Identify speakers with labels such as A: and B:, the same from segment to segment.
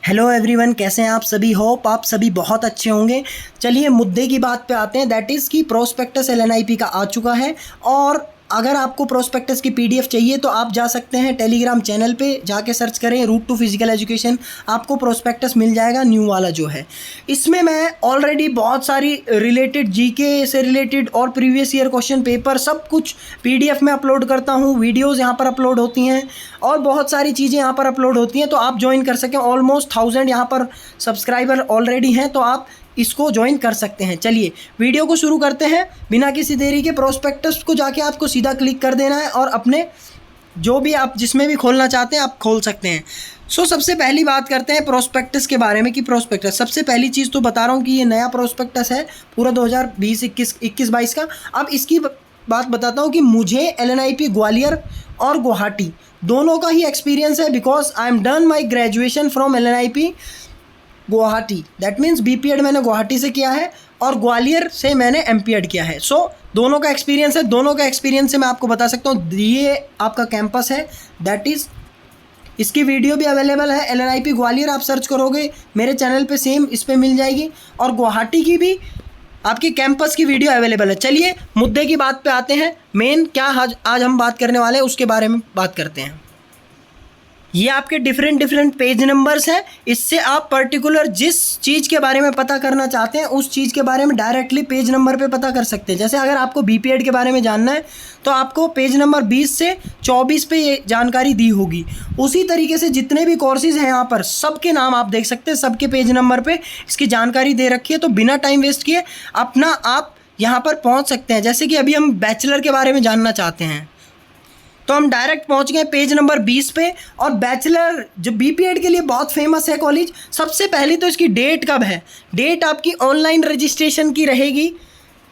A: Hello everyone, कैसे हैं आप सभी। होप आप सभी बहुत अच्छे होंगे। चलिए मुद्दे की बात पे आते हैं, दैट इज़ कि प्रोस्पेक्टस एलएनआईपी का आ चुका है। और अगर आपको प्रोस्पेक्टस की पीडीएफ चाहिए तो आप जा सकते हैं टेलीग्राम चैनल पे, जाके सर्च करें रूट टू फिजिकल एजुकेशन, आपको प्रोस्पेक्टस मिल जाएगा न्यू वाला जो है। इसमें मैं ऑलरेडी बहुत सारी रिलेटेड जीके से रिलेटेड और प्रीवियस ईयर क्वेश्चन पेपर सब कुछ पीडीएफ में अपलोड करता हूँ। वीडियोज़ यहाँ पर अपलोड होती हैं और बहुत सारी चीज़ें यहाँ पर अपलोड होती हैं, तो आप ज्वाइन कर सकें। ऑलमोस्ट 1000 यहाँ पर सब्सक्राइबर ऑलरेडी हैं, तो आप इसको ज्वाइन कर सकते हैं। चलिए वीडियो को शुरू करते हैं बिना किसी देरी के। प्रोस्पेक्टस को जाके आपको सीधा क्लिक कर देना है और अपने जो भी आप जिसमें भी खोलना चाहते हैं आप खोल सकते हैं। सबसे पहली बात करते हैं प्रोस्पेक्टस के बारे में कि प्रोस्पेक्टस, सबसे पहली चीज़ तो बता रहा हूँ कि ये नया प्रोस्पेक्टस है पूरा 2020 21-22 का। अब इसकी बात बताता हूँ कि मुझे एलएनआईपी ग्वालियर और गुवाहाटी दोनों का ही एक्सपीरियंस है, because I am done my graduation from LNIP Guwahati. That means BPEd मैंने गुवाहाटी से किया है और ग्वालियर से मैंने एमपीएड किया है। दोनों का एक्सपीरियंस है। दोनों का एक्सपीरियंस से मैं आपको बता सकता हूँ, ये आपका कैंपस है, दैट इज़ इसकी वीडियो भी अवेलेबल है। एलएनआईपी ग्वालियर आप सर्च करोगे मेरे चैनल पे, सेम इस पर मिल जाएगी। और गुवाहाटी की भी आपकी कैंपस की वीडियो अवेलेबल है। चलिए मुद्दे की बात पे आते हैं। मेन क्या आज हम बात करने वाले हैं उसके बारे में बात करते हैं। ये आपके डिफरेंट पेज नंबर्स हैं। इससे आप पर्टिकुलर जिस चीज़ के बारे में पता करना चाहते हैं उस चीज़ के बारे में डायरेक्टली पेज नंबर पे पता कर सकते हैं। जैसे अगर आपको बीपीएड के बारे में जानना है तो आपको पेज नंबर 20 से 24 पे ये जानकारी दी होगी। उसी तरीके से जितने भी कोर्सेज़ हैं यहाँ पर सबके नाम आप देख सकते हैं, सबके पेज नंबर पर इसकी जानकारी दे रखी है। तो बिना टाइम वेस्ट किए अपना आप यहाँ पर पहुँच सकते हैं। जैसे कि अभी हम बैचलर के बारे में जानना चाहते हैं तो हम डायरेक्ट पहुंच गए पेज नंबर 20 पे। और बैचलर जो बीपीएड के लिए बहुत फेमस है कॉलेज, सबसे पहले तो इसकी डेट कब है। डेट आपकी ऑनलाइन रजिस्ट्रेशन की रहेगी,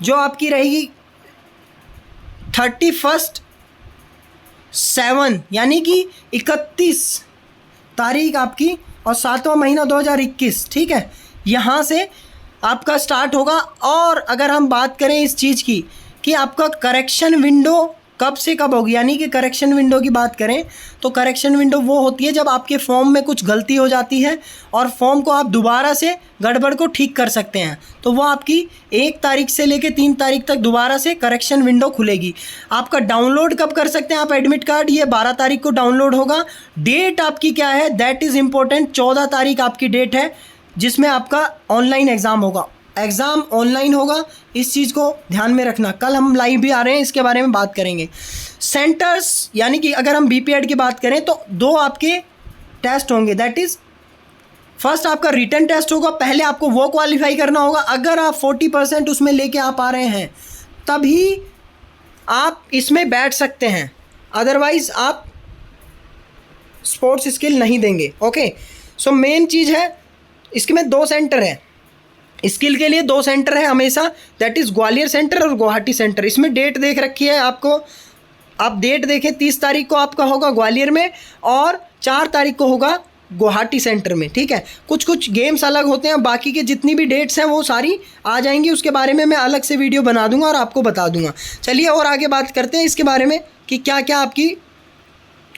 A: जो आपकी रहेगी 31/7 यानी कि 31 तारीख आपकी, और 7वां महीना 2021। ठीक है, यहाँ से आपका स्टार्ट होगा। और अगर हम बात करें इस चीज़ की कि आपका करेक्शन विंडो कब से कब होगी, यानी कि करेक्शन विंडो की बात करें तो करेक्शन विंडो वो होती है जब आपके फॉर्म में कुछ गलती हो जाती है और फॉर्म को आप दोबारा से गड़बड़ को ठीक कर सकते हैं। तो वो आपकी 1 तारीख से लेकर 3 तारीख तक दोबारा से करेक्शन विंडो खुलेगी। आपका डाउनलोड कब कर सकते हैं आप एडमिट कार्ड, ये 12 तारीख को डाउनलोड होगा। डेट आपकी क्या है, दैट इज़ इम्पोर्टेंट। 14 तारीख आपकी डेट है जिसमें आपका ऑनलाइन एग्ज़ाम होगा। एग्ज़ाम ऑनलाइन होगा, इस चीज़ को ध्यान में रखना। कल हम लाइव भी आ रहे हैं, इसके बारे में बात करेंगे। सेंटर्स, यानी कि अगर हम बीपीएड की बात करें तो 2 आपके टेस्ट होंगे। दैट इज़ फर्स्ट आपका रिटन टेस्ट होगा, पहले आपको वो क्वालिफाई करना होगा। अगर आप 40% उसमें लेके आप आ रहे हैं तभी आप इसमें बैठ सकते हैं, अदरवाइज़ आप स्पोर्ट्स स्किल नहीं देंगे। ओके, मेन चीज़ है इसमें 2 सेंटर है। स्किल के लिए 2 सेंटर है हमेशा, दैट इज़ ग्वालियर सेंटर और गुवाहाटी सेंटर। इसमें डेट देख रखी है आपको, आप डेट देखें 30 तारीख को आपका होगा ग्वालियर में और 4 तारीख को होगा गुवाहाटी सेंटर में। ठीक है, कुछ गेम्स अलग होते हैं, बाकी के जितनी भी डेट्स हैं वो सारी आ जाएंगी। उसके बारे में मैं अलग से वीडियो बना दूंगा और आपको बता दूंगा। चलिए और आगे बात करते हैं इसके बारे में कि क्या क्या आपकी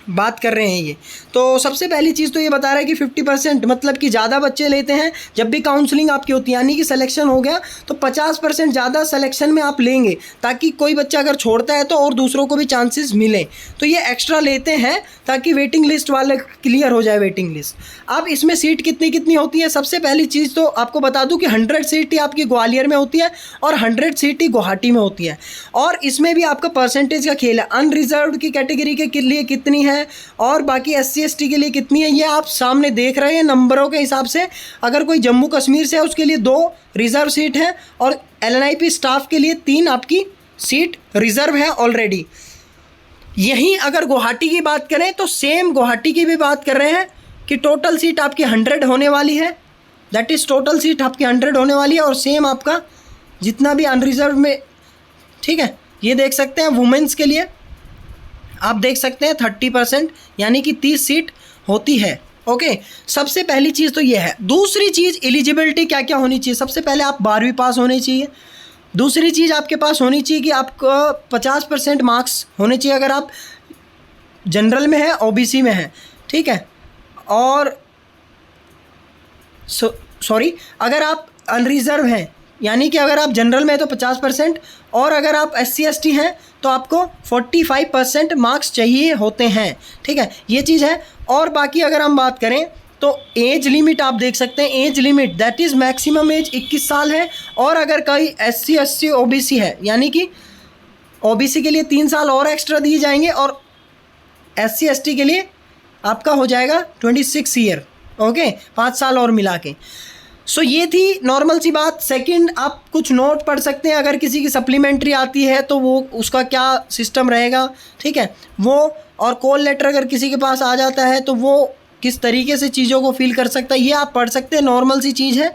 A: बात कर रहे हैं ये। तो सबसे पहली चीज़ तो ये बता रहा है कि 50% मतलब कि ज़्यादा बच्चे लेते हैं जब भी काउंसलिंग आपकी होती है, यानी कि सिलेक्शन हो गया तो 50% ज़्यादा सिलेक्शन में आप लेंगे, ताकि कोई बच्चा अगर छोड़ता है तो और दूसरों को भी चांसेस मिलें। तो ये एक्स्ट्रा लेते हैं ताकि वेटिंग लिस्ट वाले क्लियर हो जाए, वेटिंग लिस्ट। अब इसमें सीट कितनी होती है, सबसे पहली चीज़ तो आपको बता दूँ कि 100 सीट ही आपकी ग्वालियर में होती है और 100 सीट ही गुवाहाटी में होती है। और इसमें भी आपका परसेंटेज का खेल है, अनरिजर्व की कैटेगरी के लिए कितनी है और बाकी SC ST के लिए कितनी है, ये आप सामने देख रहे हैं नंबरों के हिसाब से। अगर कोई जम्मू कश्मीर से है उसके लिए 2 रिज़र्व सीट है और LNIP स्टाफ के लिए 3 आपकी सीट रिज़र्व है ऑलरेडी। यहीं अगर गुवाहाटी की बात करें तो सेम गुवाहाटी की भी बात कर रहे हैं कि टोटल सीट आपकी 100 होने वाली है, दैट इज़ टोटल सीट आपकी 100 होने वाली है। और सेम आपका जितना भी अनरिजर्व में, ठीक है, ये देख सकते हैं वुमेंस के लिए आप देख सकते हैं 30% यानी कि 30 सीट होती है। ओके, सबसे पहली चीज़ तो ये है। दूसरी चीज़ एलिजिबिलिटी क्या क्या होनी चाहिए। सबसे पहले आप 12वीं पास होने चाहिए। दूसरी चीज़ आपके पास होनी चाहिए कि आपको 50% मार्क्स होने चाहिए अगर आप जनरल में है, OBC में है। ठीक है, और सॉरी, अगर आप अनरिजर्व हैं यानी कि अगर आप जनरल में हैं तो 50%, और अगर आप SC/ST हैं तो आपको 45% मार्क्स चाहिए होते हैं। ठीक है, ये चीज़ है। और बाकी अगर हम बात करें तो एज लिमिट आप देख सकते हैं, age limit that is maximum age 21 साल है। और अगर कोई SC/ST OBC है यानी कि OBC के लिए 3 साल और एक्स्ट्रा दिए जाएंगे, और SC/ST के लिए आपका हो जाएगा 26 ईयर। ओके, 5 साल और मिला के। सो ये थी नॉर्मल सी बात। सेकंड, आप कुछ नोट पढ़ सकते हैं, अगर किसी की सप्लीमेंट्री आती है तो वो उसका क्या सिस्टम रहेगा। ठीक है, वो और कॉल लेटर अगर किसी के पास आ जाता है तो वो किस तरीके से चीज़ों को फील कर सकता है, ये आप पढ़ सकते हैं, नॉर्मल सी चीज़ है।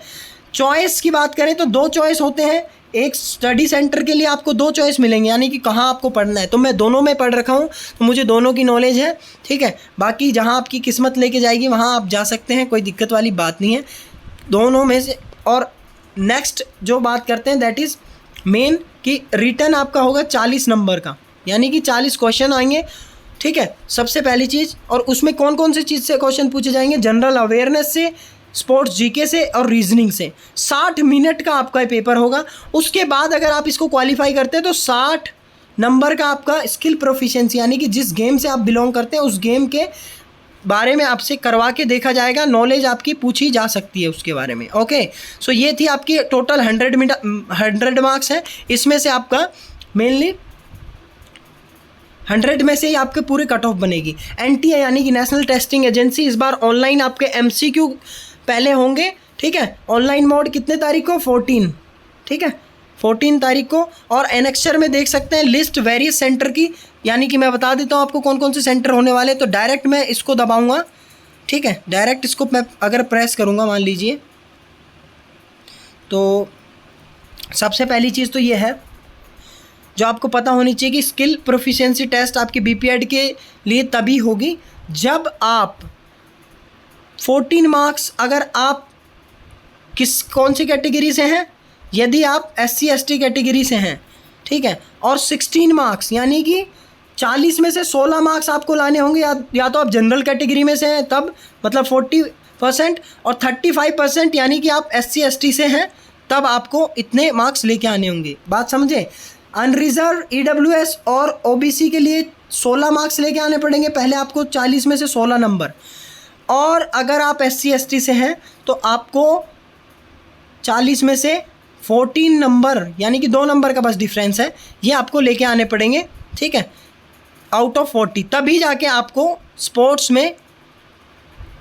A: चॉइस की बात करें तो 2 चॉइस होते हैं। एक स्टडी सेंटर के लिए आपको 2 चॉइस मिलेंगे यानी कि कहाँ आपको पढ़ना है। तो मैं दोनों में पढ़ रखा हूँ तो मुझे दोनों की नॉलेज है। ठीक है, बाकी जहाँ आपकी किस्मत लेके जाएगी वहाँ आप जा सकते हैं, कोई दिक्कत वाली बात नहीं है दोनों में से। और नेक्स्ट जो बात करते हैं दैट इज़ मेन कि रिटर्न आपका होगा 40 नंबर का, यानी कि 40 क्वेश्चन आएंगे। ठीक है, सबसे पहली चीज़। और उसमें कौन कौन सी चीज़ से क्वेश्चन पूछे जाएंगे? जनरल अवेयरनेस से, स्पोर्ट्स जीके से और रीजनिंग से। 60 मिनट का आपका पेपर होगा। उसके बाद अगर आप इसको क्वालिफाई करते हैं तो 60 नंबर का आपका स्किल प्रोफिशिएंसी यानी कि जिस गेम से आप बिलोंग करते हैं उस गेम के बारे में आपसे करवा के देखा जाएगा, नॉलेज आपकी पूछी जा सकती है उसके बारे में। ओके, सो ये थी आपकी टोटल 100 मार्क्स हैं। इसमें से आपका मेनली 100 में से ही आपके पूरे कट ऑफ बनेगी। NTA यानी कि नेशनल टेस्टिंग एजेंसी इस बार ऑनलाइन आपके MCQ पहले होंगे। ठीक है, ऑनलाइन मोड कितने तारीख को? 14। ठीक है, 14 तारीख को। और एनेक्चर में देख सकते हैं लिस्ट वेरियस सेंटर की, यानी कि मैं बता देता हूँ आपको कौन कौन से सेंटर होने वाले हैं। तो डायरेक्ट मैं इसको दबाऊँगा। ठीक है, डायरेक्ट इसको मैं अगर प्रेस करूँगा मान लीजिए, तो सबसे पहली चीज़ तो ये है जो आपको पता होनी चाहिए कि स्किल प्रोफिशिएंसी टेस्ट आपकी BPED के लिए तभी होगी जब आप 14 मार्क्स, अगर आप कौन सी कैटेगरी से हैं, यदि आप SC/ST कैटेगरी से हैं। ठीक है, और 16 मार्क्स यानी कि 40 में से 16 मार्क्स आपको लाने होंगे, या तो आप जनरल कैटेगरी में से हैं तब मतलब 40%, और 35% यानी कि आप SC/ST से हैं तब आपको इतने मार्क्स लेके आने होंगे। बात समझे? अनरिजर्व, EWS और OBC के लिए 16 मार्क्स लेके आने पड़ेंगे पहले आपको, 40 में से 16 नंबर। और अगर आप SC/ST से हैं तो आपको 40 में से 14 नंबर यानी कि 2 नंबर का बस डिफरेंस है, ये आपको लेके आने पड़ेंगे। ठीक है, आउट ऑफ 40, तभी जाके आपको स्पोर्ट्स में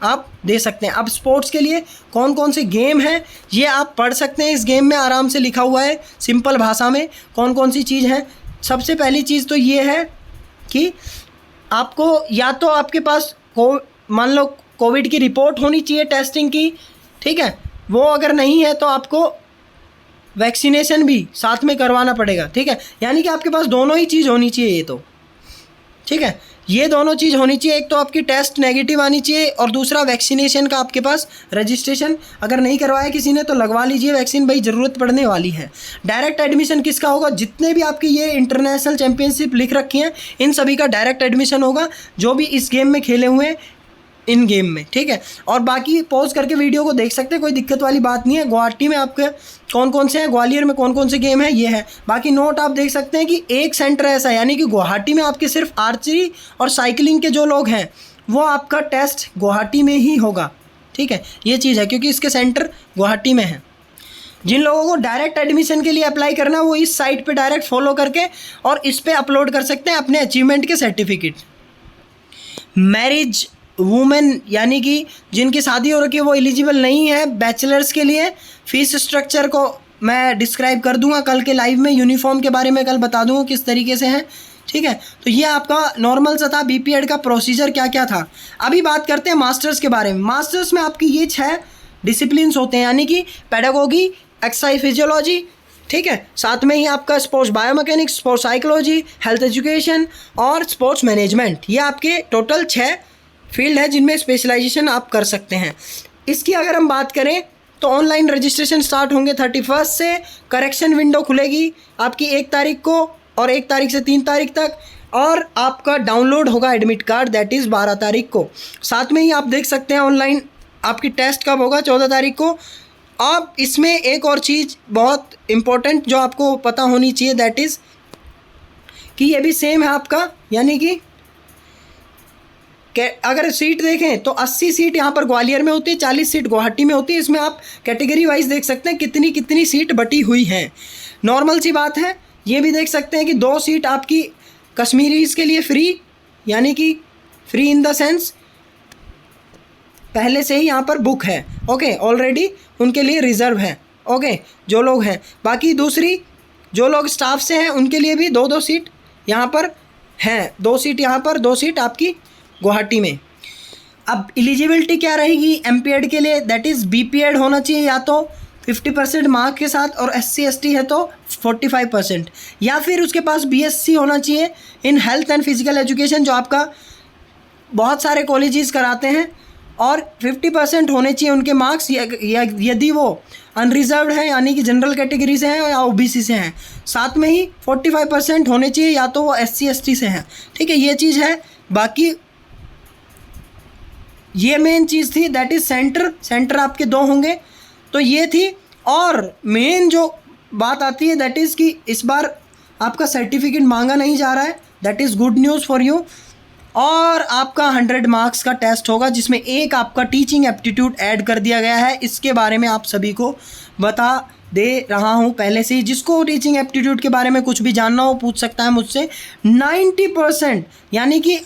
A: आप दे सकते हैं। अब स्पोर्ट्स के लिए कौन कौन से गेम हैं ये आप पढ़ सकते हैं। इस गेम में आराम से लिखा हुआ है सिंपल भाषा में कौन कौन सी चीज़ है। सबसे पहली चीज़ तो ये है कि आपको या तो आपके पास मान लो कोविड की रिपोर्ट होनी चाहिए टेस्टिंग की। ठीक है, वो अगर नहीं है तो आपको वैक्सीनेशन भी साथ में करवाना पड़ेगा। ठीक है, यानी कि आपके पास दोनों ही चीज़ होनी चाहिए ये तो। ठीक है, ये दोनों चीज़ होनी चाहिए, एक तो आपकी टेस्ट नेगेटिव आनी चाहिए और दूसरा वैक्सीनेशन का आपके पास रजिस्ट्रेशन अगर नहीं करवाया किसी ने तो लगवा लीजिए वैक्सीन, भाई ज़रूरत पड़ने वाली है। डायरेक्ट एडमिशन किसका होगा? जितने भी आपकी ये इंटरनेशनल चैम्पियनशिप लिख रखी हैं इन सभी का डायरेक्ट एडमिशन होगा, जो भी इस गेम में खेले हुए हैं इन गेम में। ठीक है, और बाकी पॉज करके वीडियो को देख सकते हैं, कोई दिक्कत वाली बात नहीं है। गुवाहाटी में आपके कौन कौन से हैं, ग्वालियर में कौन कौन से गेम है ये है। बाकी नोट आप देख सकते हैं कि एक सेंटर ऐसा है, यानी कि गुवाहाटी में आपके सिर्फ आर्चरी और साइकिलिंग के जो लोग हैं वो आपका टेस्ट गुवाहाटी में ही होगा। ठीक है, ये चीज़ है क्योंकि इसके सेंटर गुवाहाटी में है। जिन लोगों को डायरेक्ट एडमिशन के लिए अप्लाई करना है वो इस साइट पे डायरेक्ट फॉलो करके और इस पर अपलोड कर सकते हैं अपने अचीवमेंट के सर्टिफिकेट। मैरिज वुमेन यानी कि जिनकी शादी हो रखी है वो एलिजिबल नहीं है बैचलर्स के लिए। फ़ीस स्ट्रक्चर को मैं डिस्क्राइब कर दूंगा कल के लाइव में, यूनिफॉर्म के बारे में कल बता दूंगा किस तरीके से है। ठीक है, तो ये आपका नॉर्मल सा था BPED का प्रोसीजर क्या क्या था। अभी बात करते हैं मास्टर्स के बारे में। मास्टर्स में आपकी ये 6 डिसिप्लिन्स होते हैं, यानी कि पेडागोगी, एक्सरसाइज फिजियोलॉजी, ठीक है, साथ में ही आपका sports biomechanics, sports psychology, health education और स्पोर्ट्स मैनेजमेंट। ये आपके टोटल 6 फील्ड है जिनमें स्पेशलाइजेशन आप कर सकते हैं। इसकी अगर हम बात करें तो ऑनलाइन रजिस्ट्रेशन स्टार्ट होंगे 31 से। करेक्शन विंडो खुलेगी आपकी 1 तारीख को और 1 तारीख से 3 तारीख तक, और आपका डाउनलोड होगा एडमिट कार्ड दैट इज़ 12 तारीख को। साथ में ही आप देख सकते हैं ऑनलाइन आपकी टेस्ट कब होगा, 14 तारीख को। अब इसमें एक और चीज़ बहुत इम्पोर्टेंट जो आपको पता होनी चाहिए, दैट इज़ कि ये भी सेम है आपका, यानी कि अगर सीट देखें तो 80 सीट यहाँ पर ग्वालियर में होती है, 40 सीट गुवाहाटी में होती है। इसमें आप कैटेगरी वाइज देख सकते हैं कितनी कितनी सीट बटी हुई हैं, नॉर्मल सी बात है। ये भी देख सकते हैं कि 2 सीट आपकी कश्मीरीज़ के लिए फ्री, यानी कि फ्री इन द सेंस पहले से ही यहाँ पर बुक है, ओके, ऑलरेडी उनके लिए रिज़र्व है, ओके, जो लोग हैं। बाकी दूसरी जो लोग स्टाफ से हैं उनके लिए भी 2-2 सीट यहाँ पर हैं, 2 सीट यहाँ पर, 2 सीट आपकी गुवाहाटी में। अब एलिजिबिलिटी क्या रहेगी एमपीएड के लिए, दैट इज़ बीपीएड होना चाहिए या तो 50% मार्क के साथ, और SC ST है तो 45%, या फिर उसके पास BSc होना चाहिए in health and physical education, जो आपका बहुत सारे कॉलेजेस कराते हैं, और 50% होने चाहिए उनके मार्क्स यदि वो अनरिजर्व्ड है, यानी कि जनरल कैटेगरी से हैं या OBC से हैं। साथ में ही 45% होने चाहिए या तो वो SC ST से हैं, ठीक है, ये चीज़ है। बाकी ये मेन चीज़ थी, दैट इज़ सेंटर आपके 2 होंगे, तो ये थी। और मेन जो बात आती है दैट इज़ कि इस बार आपका सर्टिफिकेट मांगा नहीं जा रहा है, that is good news for you. और आपका 100 मार्क्स का टेस्ट होगा, जिसमें एक आपका टीचिंग एप्टीट्यूड ऐड कर दिया गया है। इसके बारे में आप सभी को बता दे रहा हूँ पहले से ही। जिसको टीचिंग एप्टीट्यूड के बारे में कुछ भी जानना हो पूछ सकता है मुझसे। 90%, यानी कि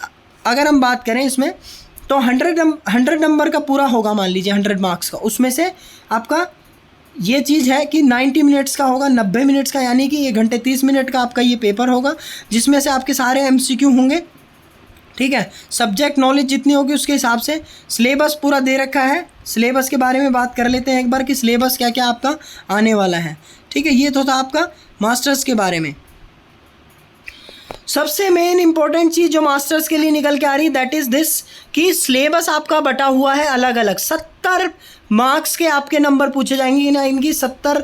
A: अगर हम बात करें इसमें तो 100 नंबर का पूरा होगा, मान लीजिए 100 मार्क्स का, उसमें से आपका ये चीज़ है कि 90 मिनट्स का होगा, 90 मिनट्स का, यानी कि 1 घंटे 30 मिनट का आपका ये पेपर होगा, जिसमें से आपके सारे MCQ होंगे, ठीक है। सब्जेक्ट नॉलेज जितनी होगी उसके हिसाब से। सिलेबस पूरा दे रखा है, सिलेबस के बारे में बात कर लेते हैं एक बार कि सिलेबस क्या क्या आपका आने वाला है, ठीक है। ये तो था आपका मास्टर्स के बारे में। सबसे मेन इंपॉर्टेंट चीज़ जो मास्टर्स के लिए निकल के आ रही, दैट इज़ दिस कि सिलेबस आपका बटा हुआ है अलग अलग। 70 मार्क्स के आपके नंबर पूछे जाएंगे ना, इनकी 70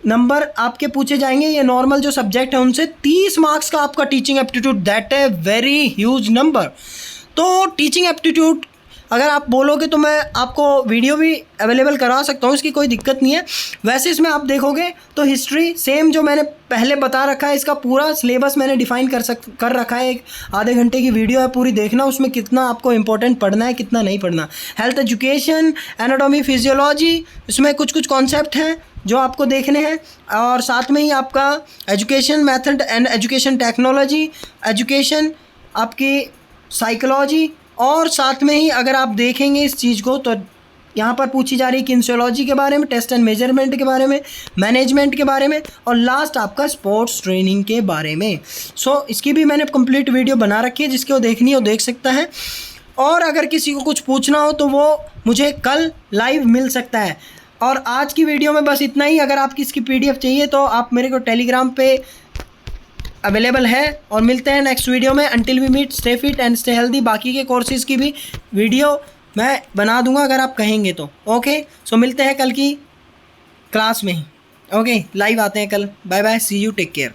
A: नंबर आपके पूछे जाएंगे। ये नॉर्मल जो सब्जेक्ट है उनसे 30 मार्क्स का आपका teaching aptitude, that a very huge number. तो टीचिंग एप्टीट्यूड अगर आप बोलोगे तो मैं आपको वीडियो भी अवेलेबल करवा सकता हूँ, इसकी कोई दिक्कत नहीं है। वैसे इसमें आप देखोगे तो हिस्ट्री सेम जो मैंने पहले बता रखा है, इसका पूरा सिलेबस मैंने डिफ़ाइन कर रखा है। एक आधे घंटे की वीडियो है, पूरी देखना, उसमें कितना आपको इंपॉर्टेंट पढ़ना है कितना नहीं पढ़ना। हेल्थ एजुकेशन, एनाटॉमी, फिजियोलॉजी, इसमें कुछ कुछ कॉन्सेप्ट हैं जो आपको देखने हैं। और साथ में ही आपका education method and education technology, education आपकी साइकोलॉजी, और साथ में ही अगर आप देखेंगे इस चीज़ को तो यहाँ पर पूछी जा रही है किन्सियोलॉजी के बारे में, टेस्ट एंड मेजरमेंट के बारे में, मैनेजमेंट के बारे में, और लास्ट आपका स्पोर्ट्स ट्रेनिंग के बारे में। सो इसकी भी मैंने कंप्लीट वीडियो बना रखी है, जिसको देखनी हो देख सकता है। और अगर किसी को कुछ पूछना हो तो वो मुझे कल लाइव मिल सकता है। और आज की वीडियो में बस इतना ही। अगर आपकी इसकी PDF चाहिए तो आप मेरे को टेलीग्राम पे अवेलेबल है। और मिलते हैं नेक्स्ट वीडियो में। Until we meet, stay fit and stay healthy. बाकी के कोर्सेज़ की भी वीडियो मैं बना दूंगा अगर आप कहेंगे तो, ओके। सो मिलते हैं कल की क्लास में ही, ओके। लाइव आते हैं कल। Bye bye, see you, take care.